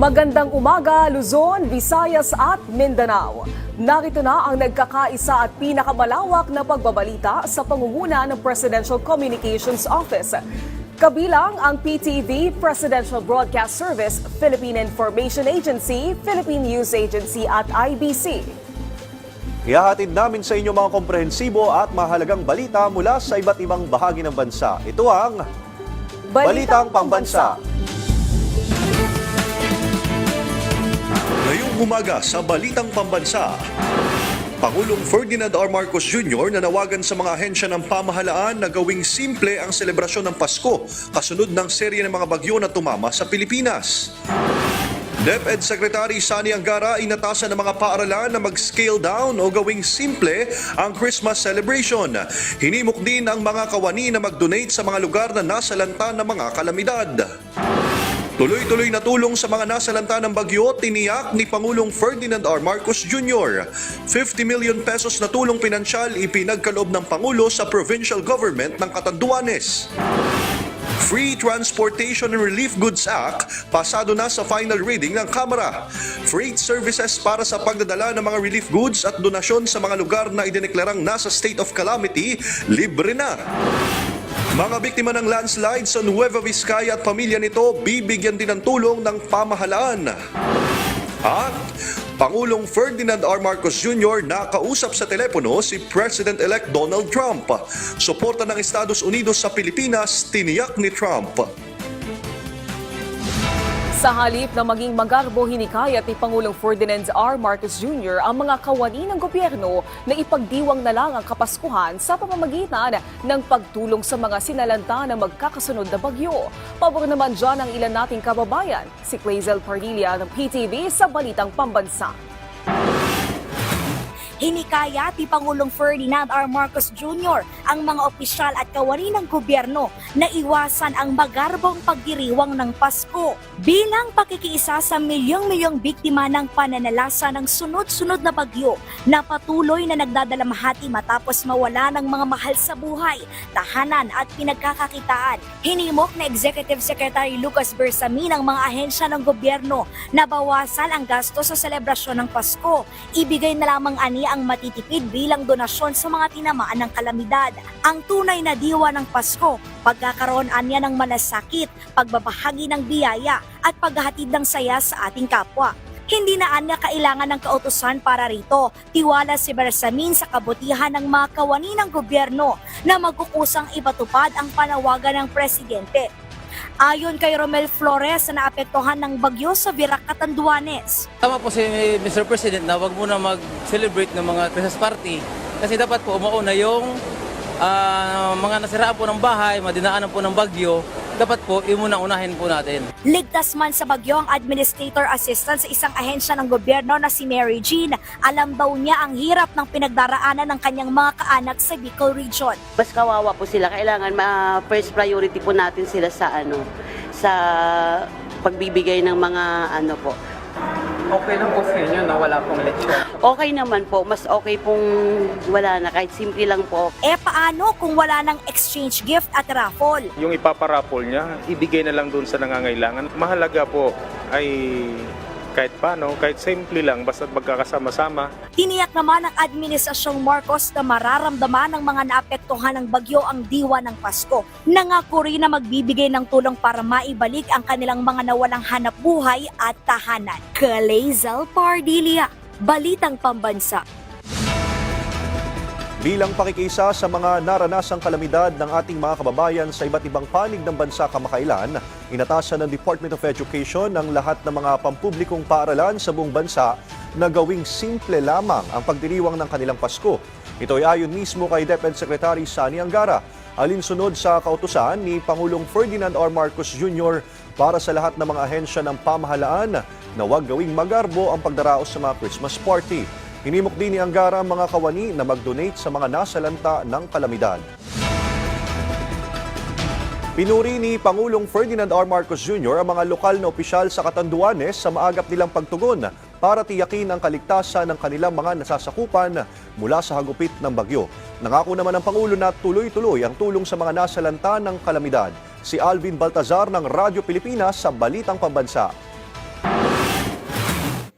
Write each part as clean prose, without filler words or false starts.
Magandang umaga, Luzon, Visayas at Mindanao. Narito na ang nagkakaisa at pinakamalawak na pagbabalita sa pangunguna ng Presidential Communications Office. Kabilang ang PTV, Presidential Broadcast Service, Philippine Information Agency, Philippine News Agency at IBC. Ihahatid namin sa inyo mga komprehensibo at mahalagang balita mula sa iba't ibang bahagi ng bansa. Ito ang Balitang Pambansa. Ngayong umaga sa Balitang Pambansa, Pangulong Ferdinand R. Marcos Jr. nanawagan sa mga ahensya ng pamahalaan na gawing simple ang selebrasyon ng Pasko kasunod ng serye ng mga bagyo na tumama sa Pilipinas. DepEd Secretary Sani Angara inatasan ng mga paaralan na mag-scale down o gawing simple ang Christmas celebration. Hinimok din ang mga kawani na mag-donate sa mga lugar na nasalanta ng mga kalamidad. Tuloy-tuloy na tulong sa mga nasalanta ng bagyo, tiniyak ni Pangulong Ferdinand R. Marcos Jr. 50 million pesos na tulong pinansyal ipinagkaloob ng Pangulo sa provincial government ng Catanduanes. Free Transportation and Relief Goods Act, pasado na sa final reading ng Kamara. Freight services para sa pagdadala ng mga relief goods at donasyon sa mga lugar na idineklarang nasa state of calamity, libre na. Mga biktima ng landslide sa Nueva Vizcaya at pamilya nito, bibigyan din ng tulong ng pamahalaan. At Pangulong Ferdinand R. Marcos Jr. nakausap sa telepono si President-elect Donald Trump. Suporta ng Estados Unidos sa Pilipinas, tiniyak ni Trump. Sa halip na maging magarbo, hinikayat ni Pangulong Ferdinand R. Marcos Jr. ang mga kawani ng gobyerno na ipagdiwang na lang ang Kapaskuhan sa pamamagitan ng pagtulong sa mga sinalanta na magkakasunod na bagyo. Pabor naman dyan ang ilan nating kababayan, si Clazel Pardilla ng PTV sa Balitang Pambansa. Hinikayat ni Pangulong Ferdinand R. Marcos Jr. ang mga opisyal at kawani ng gobyerno na iwasan ang magarbong pagdiriwang ng Pasko bilang pakikiisa sa milyong-milyong biktima ng pananalasa ng sunod-sunod na bagyo na patuloy na nagdadalamhati matapos mawala ng mga mahal sa buhay, tahanan at pinagkakakitaan. Hinimok na Executive Secretary Lucas Bersamin ang mga ahensya ng gobyerno na bawasan ang gasto sa selebrasyon ng Pasko. Ibigay na lamang ani ang matitipid bilang donasyon sa mga tinamaan ng kalamidad. Ang tunay na diwa ng Pasko, pagkakaroon anya ng malasakit, pagbabahagi ng biyaya at paghahatid ng saya sa ating kapwa. Hindi na anya kailangan ng kautusan para rito. Tiwala si Bersamin sa kabutihan ng mga kawani ng gobyerno na magkukusang ipatupad ang panawagan ng presidente. Ayon kay Romel Flores na naapektuhan ng bagyo sa Virac, Catanduanes. Tama po si Mr. President na wag muna mag-celebrate ng mga Christmas party kasi dapat po umuuna yung mga nasiraan po ng bahay, madinaanan po ng bagyo, dapat po imunang-unahin po natin. Ligtas man sa bagyo ang administrator assistant sa isang ahensya ng gobyerno na si Mary Jean. Alam daw niya ang hirap ng pinagdaraanan ng kanyang mga kaanak sa Bicol Region. Mas kawawa po sila. Kailangan first priority po natin sila sa pagbibigay ng mga po. Okay lang po sa inyo na wala pong lechon? Okay naman po. Mas okay pong wala na. Kahit simple lang po. Paano kung wala ng exchange gift at raffle? Yung ipaparapol niya, ibigay na lang doon sa nangangailangan. Mahalaga po ay kahit paano, kahit simple lang, basta magkakasama-sama. Tiniyak naman ng Administrasyong Marcos na mararamdaman ng mga naapektuhan ng bagyo ang diwa ng Pasko. Nangako rin na magbibigay ng tulong para maibalik ang kanilang mga nawalang hanap buhay at tahanan. Clazel Pardilla, Balitang Pambansa. Bilang pakikisa sa mga naranasang kalamidad ng ating mga kababayan sa iba't ibang panig ng bansa kamakailan, inatasan ng Department of Education ang lahat ng mga pampublikong paaralan sa buong bansa na gawing simple lamang ang pagdiriwang ng kanilang Pasko. Ito ay ayon mismo kay DepEd Secretary Sani Angara, alinsunod sa kautusan ni Pangulong Ferdinand R. Marcos Jr. para sa lahat ng mga ahensya ng pamahalaan na huwag gawing magarbo ang pagdaraos sa mga Christmas party. Hinimok din ni Angara ang mga kawani na mag-donate sa mga nasalanta ng kalamidad. Pinuri ni Pangulong Ferdinand R. Marcos Jr. ang mga lokal na opisyal sa Catanduanes sa maagap nilang pagtugon para tiyakin ang kaligtasan ng kanilang mga nasasakupan mula sa hagupit ng bagyo. Nangako naman ang Pangulo na tuloy-tuloy ang tulong sa mga nasalanta ng kalamidad. Si Alvin Baltazar ng Radyo Pilipinas sa Balitang Pambansa.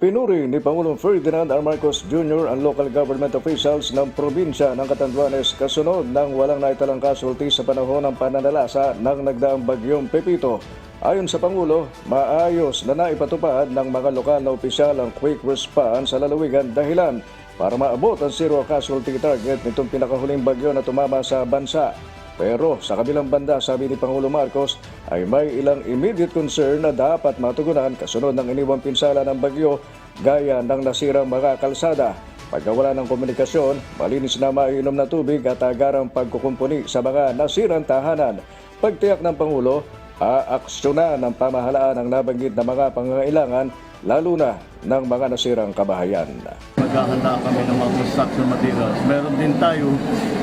Pinuri ni Pangulong Ferdinand R. Marcos Jr. ang local government officials ng probinsya ng Catanduanes kasunod ng walang naitalang casualty sa panahon ng pananalasa ng nagdaang bagyong Pepito. Ayon sa Pangulo, maayos na naipatupad ng mga lokal na opisyal ang quick response sa lalawigan dahilan para maabot ang zero casualty target nitong pinakahuling bagyo na tumama sa bansa. Pero sa kabilang banda, sabi ni Pangulo Marcos, ay may ilang immediate concern na dapat matugunan kasunod ng iniwang pinsala ng bagyo gaya ng nasirang mga kalsada. Pagkawala ng komunikasyon, malinis na maiinom na tubig at agarang pagkukumpuni sa mga nasirang tahanan. Pagtiyak ng Pangulo, aaksyonan ng pamahalaan ang nabanggit na mga pangangailangan lalo na ng mga nasirang kabahayan. Maghahanda kami ng mga construction materials. Meron din tayo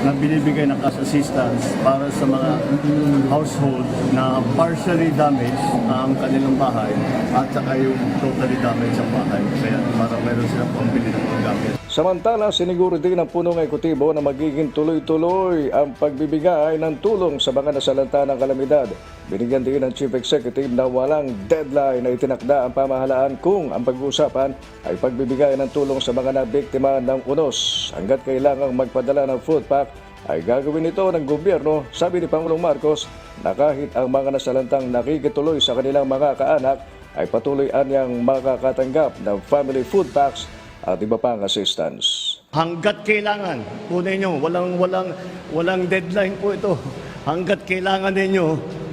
na binibigay ng cash assistance para sa mga household na partially damaged ang kanilang bahay at saka yung totally damaged ang bahay. Kaya para meron silang pambili ng mga gamit. Samantala, siniguro din ng punong ekutibo na magiging tuloy-tuloy ang pagbibigay ng tulong sa mga nasalanta ng kalamidad. Binigyan din ng Chief Executive na walang deadline na itinakda ang pamahalaan kung ang pag-uusapan ay pagbibigay ng tulong sa mga nabiktima ng unos. Hanggat kailangang magpadala ng food pack, ay gagawin ito ng gobyerno, sabi ni Pangulong Marcos, na kahit ang mga nasalantang nakikituloy sa kanilang mga kaanak ay patuloy anyang makakatanggap ng family food packs at iba pang assistance. Hanggat kailangan, kunin nyo, walang deadline po ito. Hanggat kailangan ninyo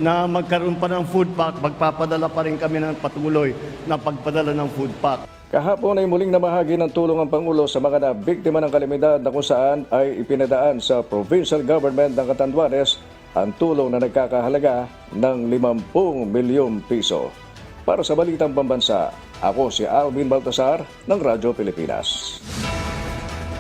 na magkaroon pa ng food pack, magpapadala pa rin kami ng patuloy na pagpadala ng food pack. Kahapon ay muling namahagi ng tulong ang Pangulo sa mga nabiktima ng kalamidad na kung saan ay ipinadaan sa provincial government ng Catanduanes ang tulong na nagkakahalaga ng 50 milyong piso. Para sa Balitang Pambansa, ako si Alvin Baltasar ng Radyo Pilipinas.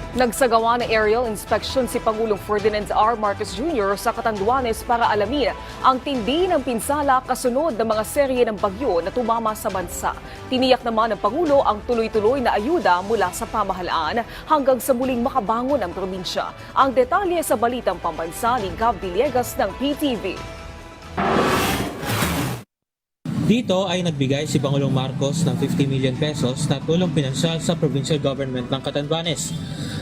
Nagsagawa ng aerial inspection si Pangulong Ferdinand R. Marcos Jr. sa Catanduanes para alamin ang tindi ng pinsala kasunod ng mga serye ng bagyo na tumama sa bansa. Tiniyak naman ng Pangulo ang tuloy-tuloy na ayuda mula sa pamahalaan hanggang sa muling makabangon ang probinsya. Ang detalye sa Balitang Pambansa ni Gab Villegas ng PTV. Dito ay nagbigay si Pangulong Marcos ng 50 million pesos na tulong pinansyal sa provincial government ng Catanduanes.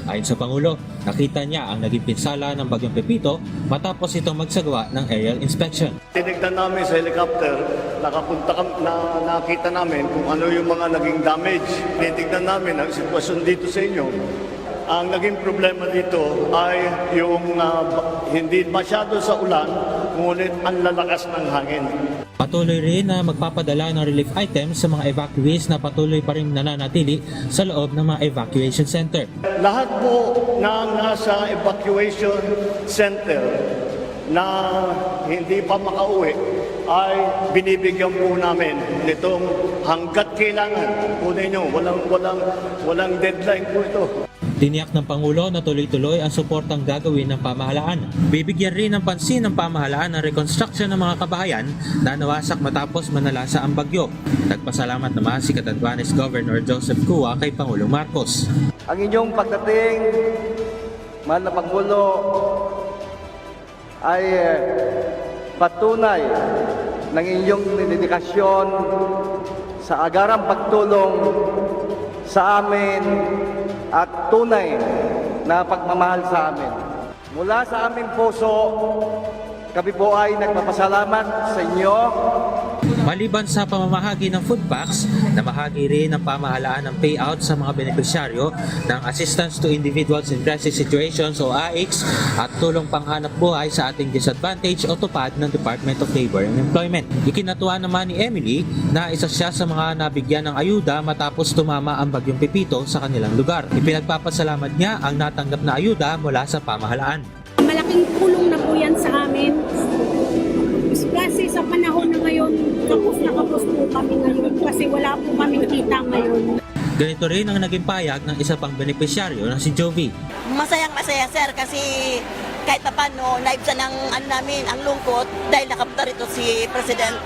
Ayon sa Pangulo, nakita niya ang naging pinsala ng bagyong Pepito matapos itong magsagawa ng aerial inspection. Tinignan namin sa helicopter, nakita namin kung ano yung mga naging damage. Titignan namin ang sitwasyon dito sa inyo. Ang naging problema dito ay yung hindi masyado sa ulan, ngunit ang lalakas ng hangin. Patuloy rin na magpapadala ng relief items sa mga evacuees na patuloy pa rin nananatili sa loob ng mga evacuation center. Lahat po na nasa evacuation center na hindi pa makauwi ay binibigyan po namin nitong hanggat kailangan. Kunin nyo, walang deadline po ito. Tiniyak ng Pangulo na tuloy-tuloy ang suportang gagawin ng pamahalaan. Bibigyan rin ng pansin ng pamahalaan ang reconstruction ng mga kabahayan na nawasak matapos manalasa ang bagyo. Nagpasalamat naman si Catanduanes Governor Joseph Cua kay Pangulong Marcos. Ang inyong pagdating, mahal na Pangulo, ay patunay ng inyong dedikasyon sa agarang pagtulong sa amin at tunay na pagmamahal sa amin. Mula sa aming puso, kami po ay nagpapasalamat sa inyo. Maliban sa pamamahagi ng food packs, namahagi rin ng pamahalaan ng payout sa mga benepisyaryo ng Assistance to Individuals in Crisis Situations o AICS at tulong panghanap buhay sa ating disadvantage o tupad ng Department of Labor and Employment. Ikinatuwa naman ni Emily na isa siya sa mga nabigyan ng ayuda matapos tumama ang bagyong Pepito sa kanilang lugar. Ipinagpapasalamat niya ang natanggap na ayuda mula sa pamahalaan. Malaking tulong na po yan sa amin. Kasi sa panahon na ngayon, kapos na kapos po kami ngayon kasi wala po kami kita ngayon. Ganito rin ang naging payag ng isa pang benepisyaryo na si Jovi. Masayang-masaya, sir, kasi kahit na paano, naibsan ng namin ang lungkot dahil nakapunta rito si President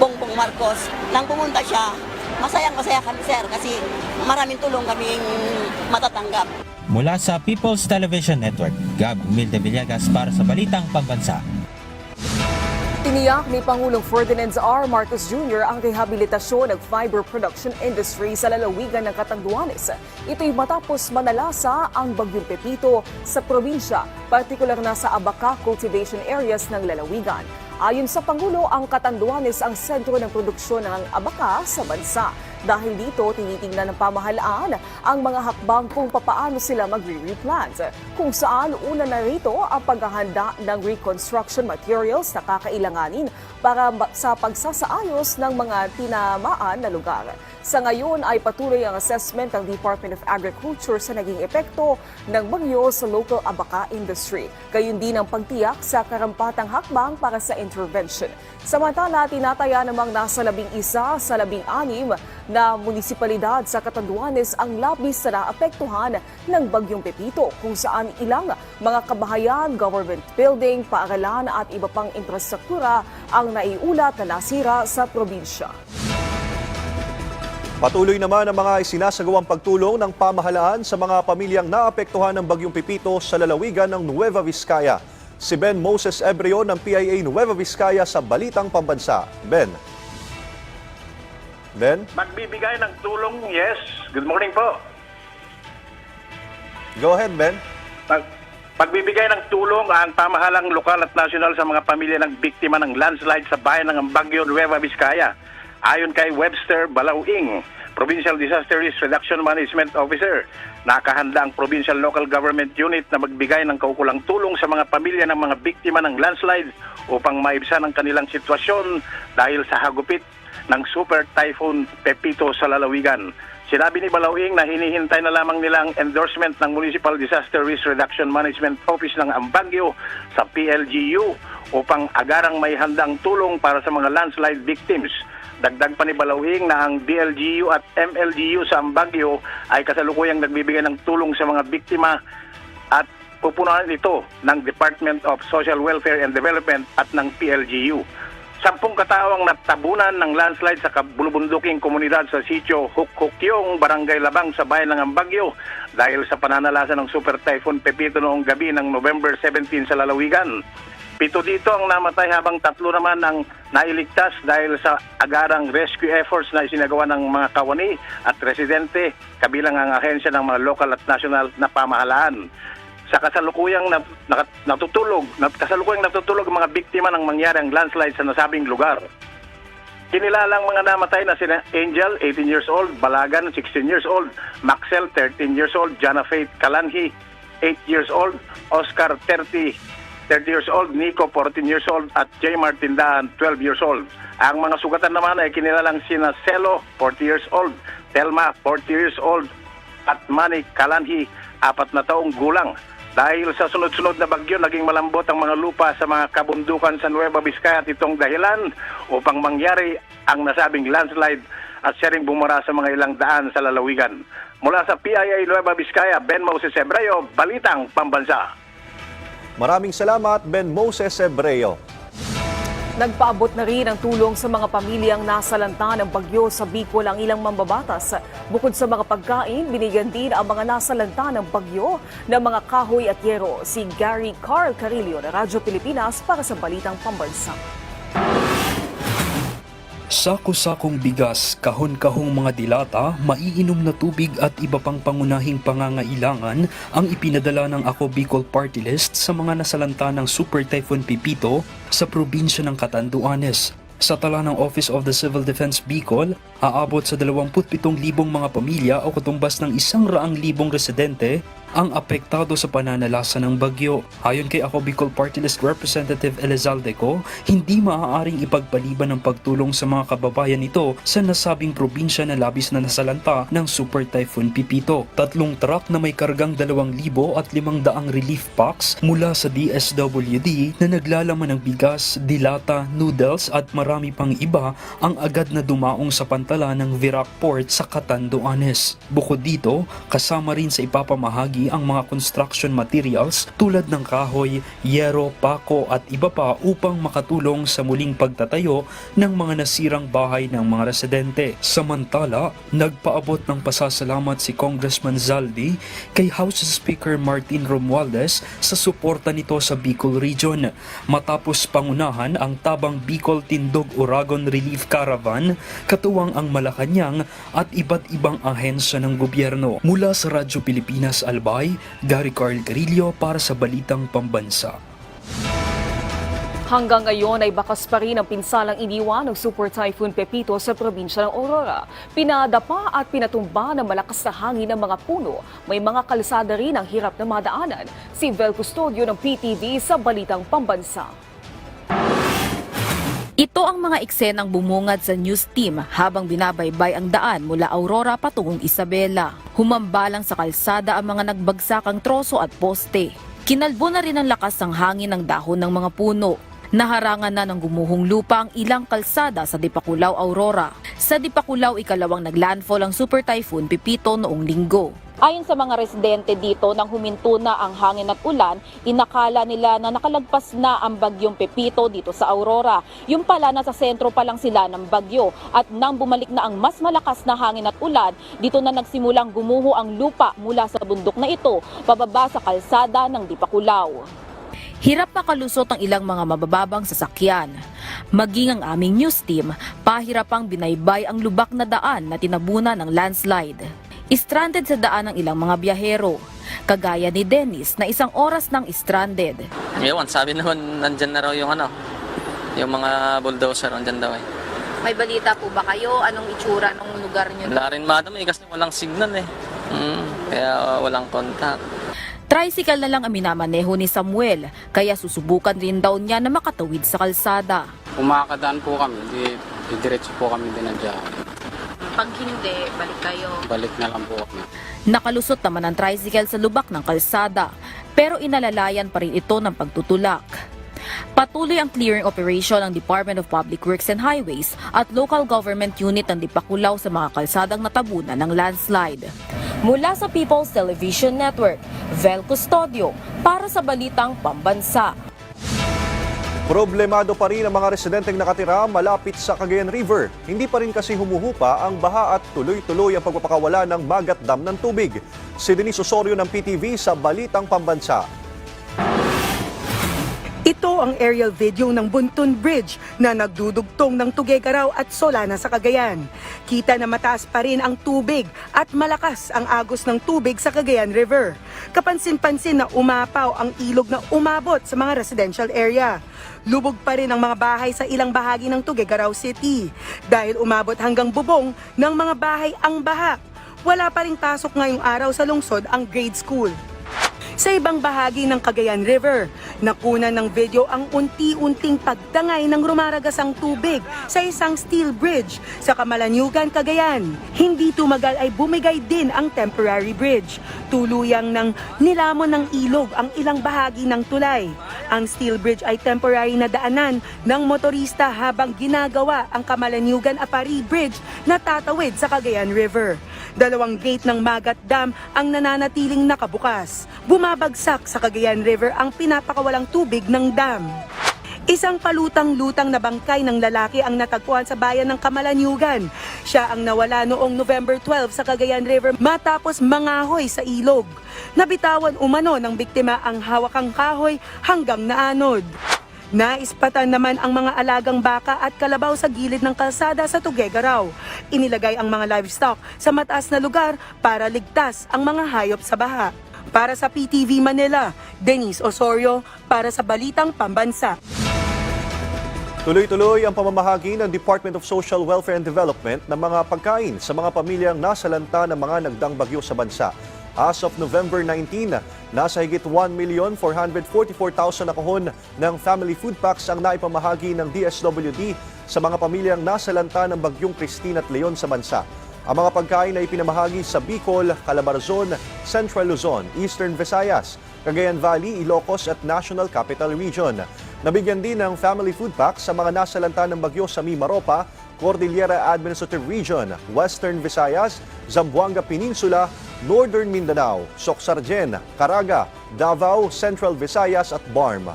Bongbong Marcos. Nang pumunta siya, masayang-masaya kami, sir, kasi maraming tulong kaming matatanggap. Mula sa People's Television Network, Gab Milde Villegas para sa Balitang Pambansa. Tiniyak ni Pangulong Ferdinand R. Marcos Jr. ang rehabilitasyon ng fiber production industry sa lalawigan ng Catanduanes. Ito'y matapos manalasa ang Bagyong Pepito sa probinsya, partikular na sa Abaca cultivation areas ng lalawigan. Ayon sa Pangulo, ang Catanduanes ang sentro ng produksyon ng abaca sa bansa. Dahil dito, tinitingnan ng pamahalaan ang mga hakbang kung papaano sila magre-replant. Kung saan una na rito ang paghahanda ng reconstruction materials na kakailanganin para sa pagsasaayos ng mga tinamaan na lugar. Sa ngayon ay patuloy ang assessment ng Department of Agriculture sa naging epekto ng bagyo sa local abaca industry. Gayon din ang pagtiyak sa karampatang hakbang para sa intervention. Samantala, tinataya namang nasa 11 sa 16 na munisipalidad sa Catanduanes ang labis na naapektuhan ng Bagyong Pepito, kung saan ilang mga kabahayan, government building, paaralan at iba pang infrastruktura ang naiulat na nasira sa probinsya. Patuloy naman ang mga isinasagawang pagtulong ng pamahalaan sa mga pamilyang naapektuhan ng Bagyong Pepito sa lalawigan ng Nueva Vizcaya. Si Ben Moses Ebreo ng PIA Nueva Vizcaya sa Balitang Pambansa. Ben? Magbibigay ng tulong, yes. Good morning po. Go ahead, Ben. Magbibigay ng tulong ang pamahalang lokal at nasyonal sa mga pamilya ng biktima ng landslide sa bayan ng Baguio, Nueva Vizcaya. Ayon kay Webster Balauing, Provincial Disaster Risk Reduction Management Officer, nakahanda ang Provincial Local Government Unit na magbigay ng kaukulang tulong sa mga pamilya ng mga biktima ng landslide upang maibsan ang kanilang sitwasyon dahil sa hagupit ng Super Typhoon Pepito sa lalawigan. Sinabi ni Balauing na hinihintay na lamang nila ang endorsement ng Municipal Disaster Risk Reduction Management Office ng Baguio sa PLGU upang agarang may handang tulong para sa mga landslide victims. Dagdag pa ni Balauing na ang DLGU at MLGU sa Baguio ay kasalukuyang nagbibigay ng tulong sa mga biktima at pupunuan ito ng Department of Social Welfare and Development at ng PLGU. 10 katao ang natabunan ng landslide sa kabulubunduking komunidad sa sitio Hukhukyong, Barangay Labang sa bayan ng Baguio dahil sa pananalasa ng Super Typhoon Pepito noong gabi ng November 17 sa lalawigan. 7 dito ang namatay habang 3 naman ang nailigtas dahil sa agarang rescue efforts na isinagawa ng mga kawani at residente kabilang ang ahensya ng mga local at national na pamahalaan. Sa kasalukuyang natutulog ang mga biktima ng mangyaring landslide sa nasabing lugar. Kinilalang mga namatay na sina Angel, 18 years old, Balagan, 16 years old, Maxel, 13 years old, Jana Faith Kalanhi, 8 years old, Oscar, 30 years old, Nico, 14 years old, at J. Martindahan, 12 years old. Ang mga sugatan naman ay kinilalang sina Celo, 40 years old, Telma, 40 years old, at Manny Kalanhi, 4 na taong gulang. Dahil sa sunod-sunod na bagyo, naging malambot ang mga lupa sa mga kabundukan sa Nueva Vizcaya at itong dahilan upang mangyari ang nasabing landslide at siya ring bumara sa mga ilang daan sa lalawigan. Mula sa PIA Nueva Vizcaya, Ben Moses Ebreo, Balitang Pambansa. Maraming salamat, Ben Moses Ebreo. Nagpaabot na rin ang tulong sa mga pamilyang nasalanta ng bagyo sa Bicol ang ilang mambabatas. Bukod sa mga pagkain, binigyan din ang mga nasalanta ng bagyo ng mga kahoy at yero. Si Gary Carl Carillo ng Radyo Pilipinas para sa Balitang Pambansa. Sako-sakong bigas, kahon-kahong mga dilata, maiinom na tubig at iba pang pangunahing pangangailangan ang ipinadala ng Ako Bicol Party List sa mga nasalanta ng Super Typhoon Pepito sa probinsya ng Catanduanes. Sa tala ng Office of the Civil Defense Bicol, aabot sa 27,000 mga pamilya o katumbas ng 100,000 residente ang apektado sa pananalasa ng bagyo. Ayon kay Ako Bicol Party List Representative Elizaldeco, hindi maaaring ipagpaliban ng pagtulong sa mga kababayan nito sa nasabing probinsya na labis na nasalanta ng Super Typhoon Pepito. 3 truck na may kargang 2,500 relief packs mula sa DSWD na naglalaman ng bigas, dilata, noodles at marami pang iba ang agad na dumaong sa pantala ng Virac Port sa Catanduanes. Bukod dito, kasama rin sa ipapamahagi ibahagi ang mga construction materials tulad ng kahoy, yero, pako at iba pa upang makatulong sa muling pagtatayo ng mga nasirang bahay ng mga residente. Samantala, nagpaabot ng pasasalamat si Congressman Zaldi kay House Speaker Martin Romualdez sa suporta nito sa Bicol Region matapos pangunahan ang tabang Bicol Tindog Uragon Relief Caravan, katuwang ang Malacanang at iba't ibang ahensya ng gobyerno. Mula sa Radyo Pilipinas Albay, Gary Carl Carillo para sa Balitang Pambansa. Hanggang ngayon ay bakas pa rin ang pinsalang iniwan ng Super Typhoon Pepito sa probinsya ng Aurora. Pinadapa at pinatumba ng malakas na hangin ng mga puno. May mga kalsada rin ang hirap na madaanan. Si Vel Custodio ng PTV sa Balitang Pambansa. Ito ang mga eksenang bumungad sa news team habang binabaybay ang daan mula Aurora patungong Isabela. Humambalang sa kalsada ang mga nagbagsakang troso at poste. Kinalbo na rin ang lakas ng hangin ng dahon ng mga puno. Naharangan na ng gumuhong lupa ang ilang kalsada sa Dipakulaw, Aurora. Sa Dipakulaw, ikalawang naglandfall ang Super Typhoon Pepito noong Linggo. Ayon sa mga residente dito, nang huminto na ang hangin at ulan, inakala nila na nakalagpas na ang bagyong Pepito dito sa Aurora. Yung pala, nasa sentro pa lang sila ng bagyo. At nang bumalik na ang mas malakas na hangin at ulan, dito na nagsimulang gumuho ang lupa mula sa bundok na ito, pababa sa kalsada ng Dipakulaw. Hirap makalusot ang ilang mga mabababang sasakyan. Maging ang aming news team, pahirapang binaybay ang lubak na daan na tinabunan ng landslide. Stranded sa daan ang ilang mga biyahero, kagaya ni Dennis na 1 oras nang stranded. Ngayon, sabi naman nandyan na raw yung mga bulldozer nandyan daw eh. May balita po ba kayo? Anong itsura ng lugar niyo? Wala rin madam kasi walang signal eh. Kaya walang contact. Tricycle na lang ang minamaneho ni Samuel, kaya susubukan rin daw niya na makatawid sa kalsada. Umakadaan po kami, diretso po kami dinadya. Pag hindi, balik kayo. Balik na lang po kami. Nakalusot naman ang tricycle sa lubak ng kalsada, pero inalalayan pa rin ito ng pagtutulak. Patuloy ang clearing operation ng Department of Public Works and Highways at local government unit ng Dipakulaw sa mga kalsadang natabunan ng landslide. Mula sa People's Television Network, Vel Custodio para sa Balitang Pambansa. Problemado pa rin ang mga residenteng nakatira malapit sa Cagayan River. Hindi pa rin kasi humuhupa ang baha at tuloy-tuloy ang pagpapakawala ng Magat Dam ng tubig. Si Denise Osorio ng PTV sa Balitang Pambansa. Ito ang aerial video ng Buntun Bridge na nagdudugtong ng Tuguegarao at Solana sa Cagayan. Kita na mataas pa rin ang tubig at malakas ang agos ng tubig sa Cagayan River. Kapansin-pansin na umapaw ang ilog na umabot sa mga residential area. Lubog pa rin ang mga bahay sa ilang bahagi ng Tuguegarao City dahil umabot hanggang bubong ng mga bahay ang baha. Wala pa ring pasok ngayong araw sa lungsod ang grade school. Sa ibang bahagi ng Cagayan River, nakunan ng video ang unti-unting pagdangay ng rumaragasang tubig sa isang steel bridge sa Camalaniugan, Cagayan. Hindi tumagal ay bumigay din ang temporary bridge. Tuluyang nang nilamon ng ilog ang ilang bahagi ng tulay. Ang steel bridge ay temporary na daanan ng motorista habang ginagawa ang Camalaniugan-Apari Bridge na tatawid sa Cagayan River. 2 gate ng Magat Dam ang nananatiling nakabukas. Bumabagsak sa Cagayan River ang pinapakawalang tubig ng dam. Isang palutang-lutang na bangkay ng lalaki ang natagpuan sa bayan ng Camalaniugan. Siya ang nawala noong November 12 sa Cagayan River matapos mangahoy sa ilog. Nabitawan umano ng biktima ang hawakang kahoy hanggang naanod. Naispatan naman ang mga alagang baka at kalabaw sa gilid ng kalsada sa Tuguegarao. Inilagay ang mga livestock sa mataas na lugar para ligtas ang mga hayop sa baha. Para sa PTV Manila, Denise Osorio para sa Balitang Pambansa. Tuloy-tuloy ang pamamahagi ng Department of Social Welfare and Development ng mga pagkain sa mga pamilyang nasalanta ng mga nagdaang bagyo sa bansa. As of November 19, nasa higit 1,444,000 na kahon ng family food packs ang naipamahagi ng DSWD sa mga pamilyang nasalanta ng bagyong Christine at Leon sa bansa. Ang mga pagkain ay ipinamahagi sa Bicol, Calabarzon, Central Luzon, Eastern Visayas, Cagayan Valley, Ilocos at National Capital Region. Nabigyan din ng family food packs sa mga nasalanta ng bagyo sa Mimaropa, Cordillera Administrative Region, Western Visayas, Zamboanga Peninsula, Northern Mindanao, Socsargen, Caraga, Davao, Central Visayas at Barm.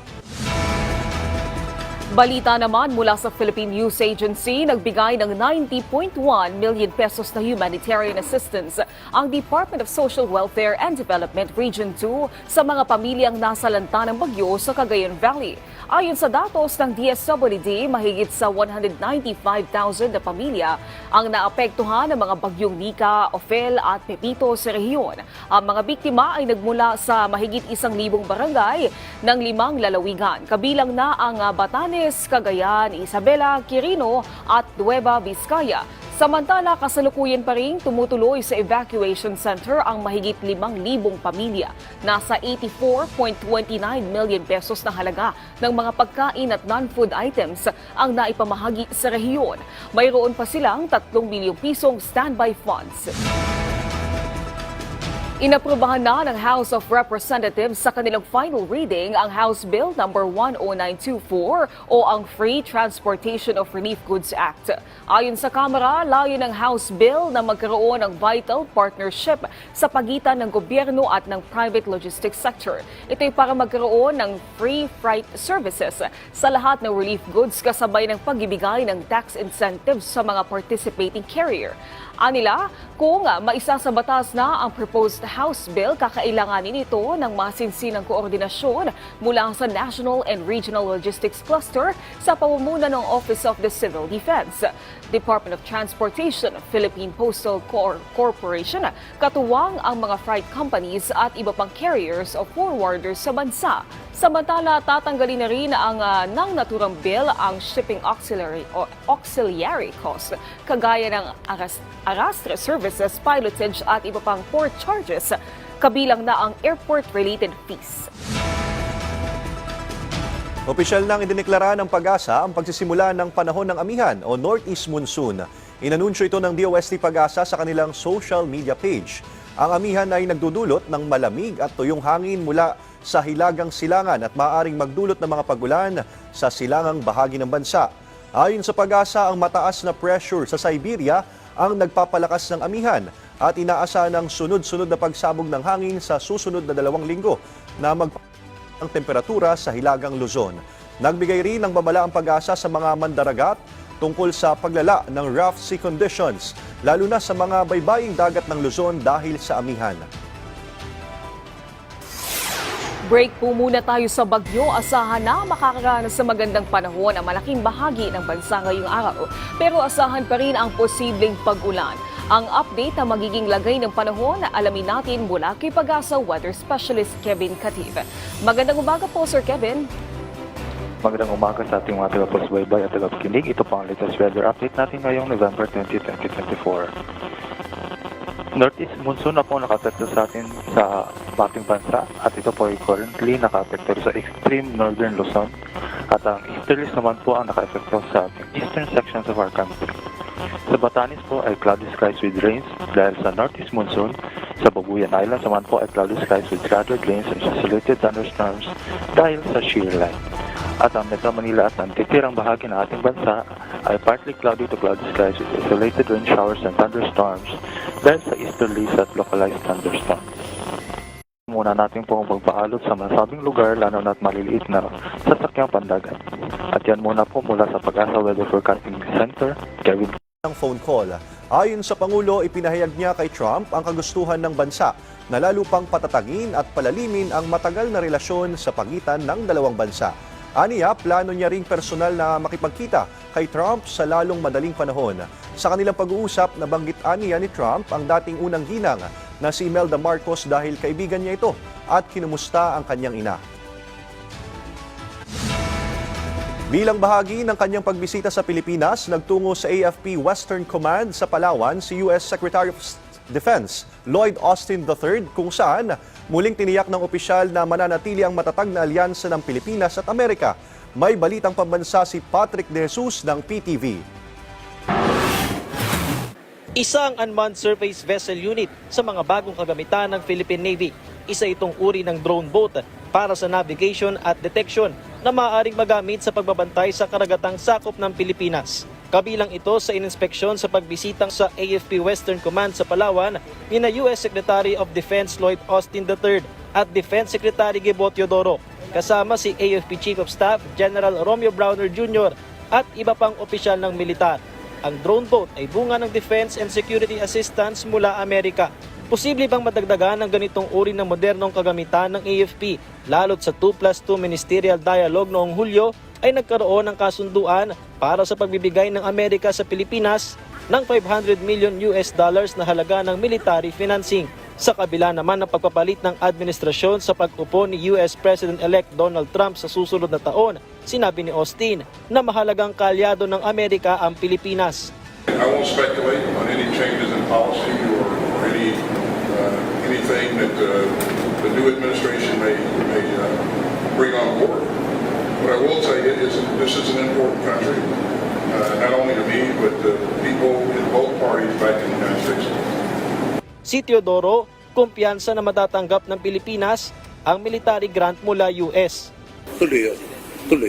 Balita naman mula sa Philippine News Agency, nagbigay ng 90.1 million pesos na humanitarian assistance ang Department of Social Welfare and Development Region 2 sa mga pamilyang nasalanta ng bagyo sa Cagayan Valley. Ayon sa datos ng DSWD, mahigit sa 195,000 na pamilya ang naapektuhan ng mga bagyong Nika, Ophel at Pepito sa rehiyon. Ang mga biktima ay nagmula sa mahigit 1,000 barangay ng 5 lalawigan. Kabilang na ang Batanes, Cagayan, Isabela, Quirino at Nueva Vizcaya. Samantala, kasalukuyan pa rin tumutuloy sa evacuation center ang mahigit 5,000 pamilya. Nasa 84.29 million pesos na halaga ng mga pagkain at non-food items ang naipamahagi sa rehiyon. Mayroon pa silang 3 bilyong pisong standby funds. Inaprubahan na ng House of Representatives sa kanilang final reading ang House Bill No. 10924 o ang Free Transportation of Relief Goods Act. Ayon sa Kamara, layo ng House Bill na magkaroon ng vital partnership sa pagitan ng gobyerno at ng private logistics sector. Ito'y para magkaroon ng free freight services sa lahat ng relief goods kasabay ng pagbibigay ng tax incentives sa mga participating carrier. Anila, kung maisa sa batas na ang proposed House Bill, kakailanganin ito ng masinsinang koordinasyon mula sa National and Regional Logistics Cluster sa pamumuno ng Office of the Civil Defense, Department of Transportation, Philippine Postal Corporation, katuwang ang mga freight companies at iba pang carriers o forwarders sa bansa. Samantala, tatanggalin na rin ang ng naturang bill ang shipping auxiliary cost, kagaya ng arrastre services, pilotage at iba pang port charges, kabilang na ang airport-related fees. Opisyal nang idineklara ng Pag-asa ang pagsisimula ng panahon ng amihan o Northeast Monsoon. Inanunsyo ito ng DOST Pag-asa sa kanilang social media page. Ang amihan ay nagdudulot ng malamig at tuyong hangin mula sa hilagang silangan at maaaring magdulot ng mga pagulan sa silangang bahagi ng bansa. Ayon sa Pag-asa, ang mataas na pressure sa Siberia ang nagpapalakas ng amihan at inaasahan ng sunod-sunod na pagsabog ng hangin sa susunod na 2 linggo na ang temperatura sa hilagang Luzon. Nagbigay rin ng babala ang Pag-asa sa mga mandaragat tungkol sa paglala ng rough sea conditions, lalo na sa mga baybaying dagat ng Luzon dahil sa amihan. Break po muna tayo sa bagyo. Asahan na makakaranas sa magandang panahon ang malaking bahagi ng bansa ngayong araw. Pero asahan pa rin ang posibleng pag-ulan. Ang update na magiging lagay ng panahon na alamin natin mula kay Pag-asa Weather Specialist Kevin Katif. Magandang umaga po, Sir Kevin. Magandang umaga sa ating mga tagapagsubaybay at tagapakinig. Ito po ang latest weather update natin ngayong November 20, 2024. Northeast monsoon na po nakapekto sa atin sa ating bansa at ito po ay currently nakapekto sa extreme northern Luzon at ang easterlies naman po ang nakapekto sa ating eastern sections of our country. Sa Batanes po ay cloudy skies with rains dahil sa northeast monsoon. Sa Babuyan Islands naman po ay cloudy skies with scattered rains and isolated thunderstorms dahil sa shear line. At ang Metro Manila at ang titirang bahagi ng ating bansa ay partly cloudy to cloudy skies with isolated rain showers and thunderstorms dahil sa easterlies at localized thunderstorms. Muna natin pong magpaalot sa masabing lugar lalo na't maliliit na sasakyang pandagat. At yan muna po mula sa Pag-asa Weather Forecasting Center, Kevin. Ang phone call. Ayon sa Pangulo, ipinahayag niya kay Trump ang kagustuhan ng bansa na lalo pang patatagin at palalimin ang matagal na relasyon sa pagitan ng dalawang bansa. Aniya, plano niya ring personal na makipagkita kay Trump sa lalong madaling panahon. Sa kanilang pag-uusap, nabanggit aniya ni Trump ang dating unang ginang na si Imelda Marcos dahil kaibigan niya ito at kinumusta ang kanyang ina. Bilang bahagi ng kanyang pagbisita sa Pilipinas, nagtungo sa AFP Western Command sa Palawan si U.S. Secretary of Defense Lloyd Austin III kung saan muling tiniyak ng opisyal na mananatili ang matatag na alyansa ng Pilipinas at Amerika. May balitang pambansa si Patrick De Jesus ng PTV. Isang unmanned surface vessel unit sa mga bagong kagamitan ng Philippine Navy. Isa itong uri ng drone boat para sa navigation at detection na maaaring magamit sa pagbabantay sa karagatang sakop ng Pilipinas. Kabilang ito sa ininspeksyon sa pagbisitang sa AFP Western Command sa Palawan ni US Secretary of Defense Lloyd Austin III at Defense Secretary Gibo Teodoro, kasama si AFP Chief of Staff General Romeo Browner Jr. at iba pang opisyal ng militar. Ang drone boat ay bunga ng defense and security assistance mula Amerika. Posible bang madagdagan ng ganitong uri ng modernong kagamitan ng AFP, lalo't sa 2+2 Ministerial Dialogue noong Hulyo ay nagkaroon ng kasunduan para sa pagbibigay ng Amerika sa Pilipinas ng $500 million na halaga ng military financing. Sa kabila naman ng pagpapalit ng administrasyon sa pag-upo ni US President-elect Donald Trump sa susunod na taon, sinabi ni Austin na mahalagang kaalyado ng Amerika ang Pilipinas. I won't speculate on any changes in policy or anything that the new administration may bring on board. What I will tell you is this is an important country, not only to me, but the people in both parties back in the United States. Si Teodoro, kumpiyansa na matatanggap ng Pilipinas ang military grant mula US. Tuloy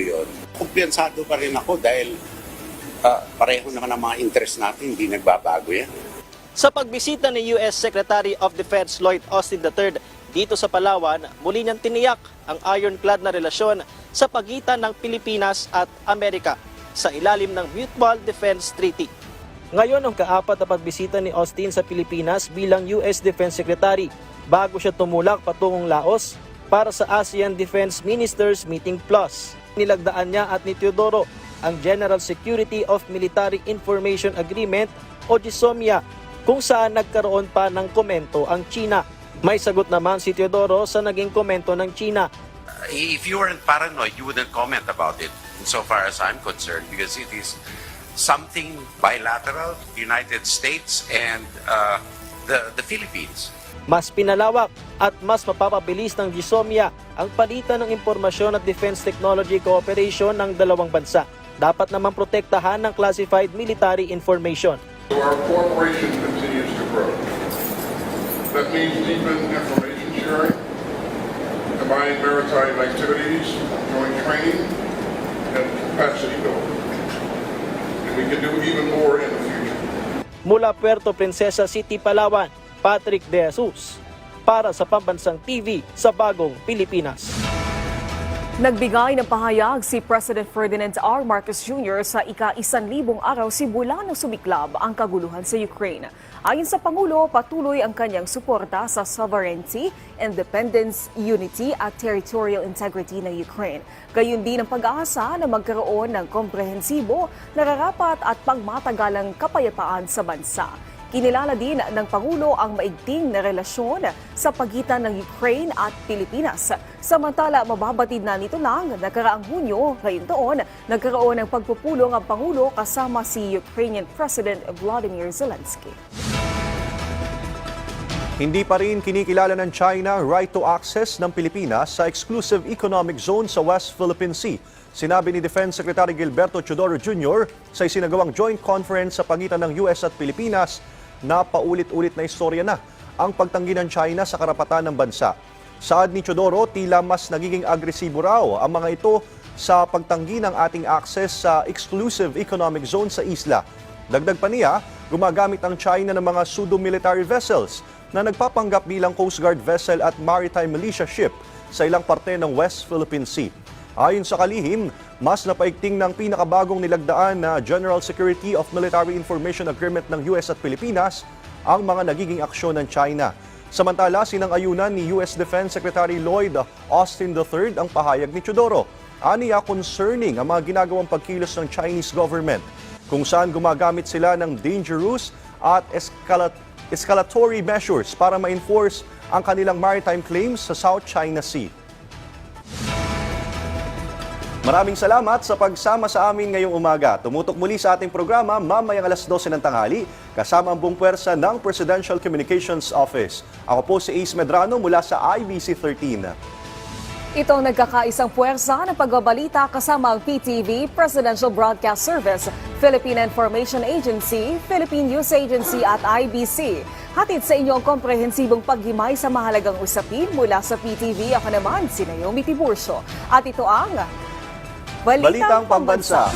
yun. Kumpiyansado pa rin ako dahil pareho naman ang mga interest natin, hindi nagbabago yan. Sa pagbisita ni US Secretary of Defense Lloyd Austin III dito sa Palawan, muli niyang tiniyak ang ironclad na relasyon sa pagitan ng Pilipinas at Amerika sa ilalim ng Mutual Defense Treaty. Ngayon ang kaapat na pagbisita ni Austin sa Pilipinas bilang US Defense Secretary bago siya tumulak patungong Laos para sa ASEAN Defense Ministers Meeting Plus. Nilagdaan niya at ni Teodoro ang General Security of Military Information Agreement o GSOMIA kung saan nagkaroon pa ng komento ang China. May sagot naman si Teodoro sa naging komento ng China. If you weren't paranoid, you wouldn't comment about it, so far as I'm concerned, because it is something bilateral, United States and the Philippines. Mas pinalawak at mas mapapabilis ng GSOMIA ang palitan ng impormasyon at defense technology cooperation ng dalawang bansa. Dapat naman protektahan ng classified military information. So our cooperation continues to grow. That means deepen information sharing, combined maritime activities, joint training, and capacity building. And we can do even more in the future. Mula Puerto Princesa City, Palawan, Patrick De Jesus para sa Pambansang TV sa Bagong Pilipinas. Nagbigay ng pahayag si President Ferdinand R. Marcos Jr. sa ika-1,000 araw simula ng sumiklab ang kaguluhan sa Ukraine. Ayon sa Pangulo, patuloy ang kanyang suporta sa sovereignty, independence, unity at territorial integrity ng Ukraine. Gayun din ang pag-aasa na magkaroon ng komprehensibo, nararapat at pangmatagalang kapayapaan sa bansa. Kinilala din ng Pangulo ang maigting na relasyon sa pagitan ng Ukraine at Pilipinas. Samantala, mababatid na nito lang nakaraang Hunyo, ngayon taon, nagkaroon ng pagpupulong ang Pangulo kasama si Ukrainian President Volodymyr Zelensky. Hindi pa rin kinikilala ng China right to access ng Pilipinas sa exclusive economic zone sa West Philippine Sea. Sinabi ni Defense Secretary Gilberto Teodoro Jr. sa isinagawang joint conference sa pagitan ng US at Pilipinas na paulit-ulit na istorya na ang pagtanggi ng China sa karapatan ng bansa. Saad ni Teodoro, tila mas nagiging agresibo raw ang mga ito sa pagtanggi ng ating access sa exclusive economic zone sa isla. Dagdag pa niya, gumagamit ang China ng mga pseudo-military vessels na nagpapanggap bilang Coast Guard vessel at maritime militia ship sa ilang parte ng West Philippine Sea. Ayon sa kalihim, mas napaigting ng pinakabagong nilagdaan na General Security of Military Information Agreement ng US at Pilipinas ang mga nagiging aksyon ng China. Samantala, sinang-ayunan ni US Defense Secretary Lloyd Austin III ang pahayag ni Teodoro. Aniya concerning ang mga ginagawang pagkilos ng Chinese government, kung saan gumagamit sila ng dangerous at escalatory measures para ma-enforce ang kanilang maritime claims sa South China Sea. Maraming salamat sa pagsama sa amin ngayong umaga. Tumutok muli sa ating programa mamayang 12:00 ng tanghali kasama ang buong puwersa ng Presidential Communications Office. Ako po si Ace Medrano mula sa IBC 13. Ito ang nagkakaisang puwersa ng pagbabalita kasama ang PTV, Presidential Broadcast Service, Philippine Information Agency, Philippine News Agency at IBC. Hatid sa inyo ang komprehensibong paghimay sa mahalagang usapin mula sa PTV. Ako naman si Naomi Tiburcio. At ito ang Balitang Pambansa.